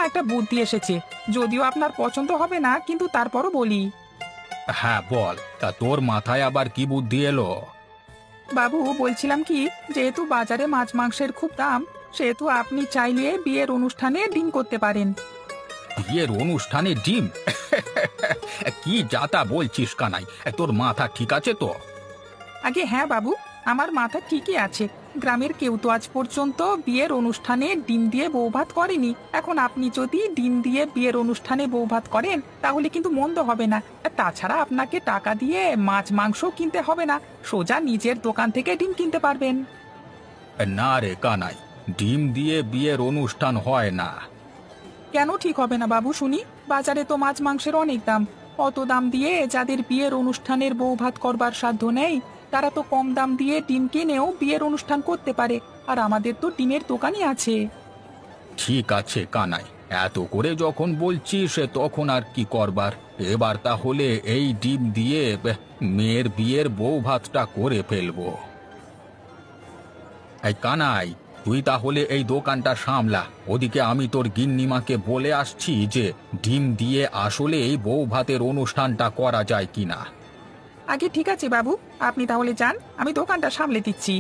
একটা বুদ্ধি এসেছে। যদিও আপনার পছন্দ হবে না, কিন্তু তারপরও বলি। হ্যাঁ বল, তা তোর মাথায় আবার কি বুদ্ধি এলো? বাবু, বলছিলাম কি, যেহেতু বাজারে মাছ মাংসের খুব দাম, সেহেতু আপনি চাইলে বিয়ের অনুষ্ঠানে ডিম করতে পারেন। বিয়ের অনুষ্ঠানে ডিম? কি যাতা বলছিস কানাই, তোর মাথা ঠিক আছে তো? আগে হ্যাঁ বাবু, আমার মাথা ঠিকই আছে। গ্রামের কেউ তো আজ পর্যন্ত বিয়ের অনুষ্ঠানে ডিম দিয়ে বৌভাত করেনি। এখন আপনি যদি ডিম দিয়ে বিয়ের অনুষ্ঠানে বৌভাত করেন, তাহলে কিন্তু মন্দ হবে না। আর তাছাড়া আপনাকে টাকা দিয়ে মাছ মাংস কিনতে হবে না, সোজা নিজের দোকান থেকে ডিম কিনতে পারবেন। না রে কানাই, ডিম দিয়ে বিয়ের অনুষ্ঠান হয় না। কেন ঠিক হবে না বাবু শুনি? বাজারে তো মাছ মাংসের অনেক দাম। অত দাম দিয়ে যাদের বিয়ের অনুষ্ঠানের বৌভাত করবার সাধ্য নেই, তারা তো কম দাম দিয়ে ডিম কিনেও বিয়ের অনুষ্ঠান করতে পারে। আর আমাদের তো ডিমের দোকানই আছে। ঠিক আছে কানাই, এত করে যখন বলছিস তখন আর কি করবার। এবার তাহলে এই ডিম দিয়ে মেয়ের বিয়ের বউ ভাতটা করে ফেলবো। এই কানাই, তুই তাহলে এই দোকানটা সামলা। ওদিকে আমি তোর গিন্নিমাকে বলে আসছি যে ডিম দিয়ে আসলে এই বউ ভাতের অনুষ্ঠানটা করা যায় কিনা। আগে ঠিক আছে বাবু, আপনি তাহলে যান, আমি দোকানটা সামলে দিচ্ছি।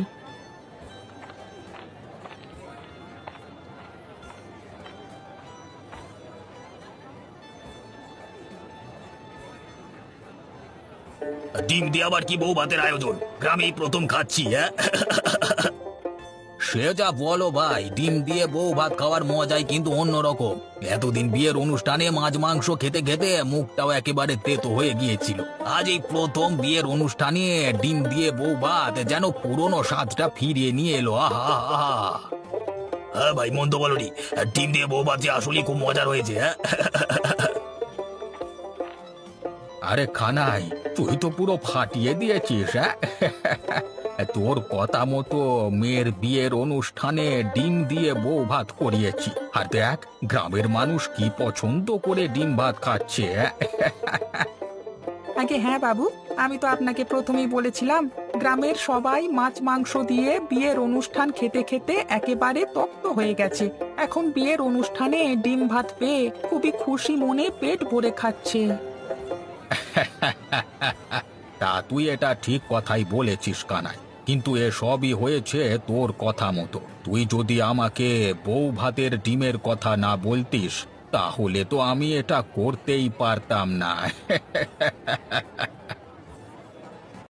ডিম দিয়ে আবার কি বউ ভাতের আয়োজন? গ্রামেই প্রথম খাচ্ছি। হ্যাঁ সে যা বলো ভাই, ডিম দিয়ে বউ ভাত খাওয়ার মজাই কিন্তু অন্যরকম। এতদিন বিয়ের অনুষ্ঠানে মাছ মাংস খেতে খেতে মুখটাও একেবারে তেতো হয়ে গিয়েছিল। আজ এই প্রথম বিয়ের অনুষ্ঠানে ডিম দিয়ে বউ ভাত যেন পুরনো স্বাদটা ফিরিয়ে নিয়ে এলো। আহা আহা। হ্যাঁ ভাই, মন্দ বলনি, ডিম দিয়ে বউ ভাত যে আসলে খুব মজার হয়েছে। হ্যাঁ আরে খানাই, তুই তো পুরো ফাটিয়ে দিয়েছিস। হ্যাঁ তোর কথা মতো মেয়ের বিয়ের অনুষ্ঠানে ডিম দিয়ে বউ ভাত করিয়েছি, আর দেখ গ্রামের মানুষ কি পছন্দ করে ডিম ভাত খাচ্ছে। আগে হ্যাঁ বাবু, আমি তো আপনাকে প্রথমেই বলেছিলাম, গ্রামের সবাই মাছ মাংস দিয়ে বিয়ের অনুষ্ঠান খেতে খেতে একেবারে তপ্ত হয়ে গেছে। এখন বিয়ের অনুষ্ঠানে ডিম ভাত পেয়ে খুবই খুশি মনে পেট ভরে খাচ্ছে। তা তুই এটা ঠিক কথাই বলেছিস কানাই, কিন্তু এসবই হয়েছে তোর কথা মতো। তুই যদি আমাকে বউ ভাতের ডিমের কথা না বলতিস, তাহলে তো আমি এটা করতেই পারতাম না।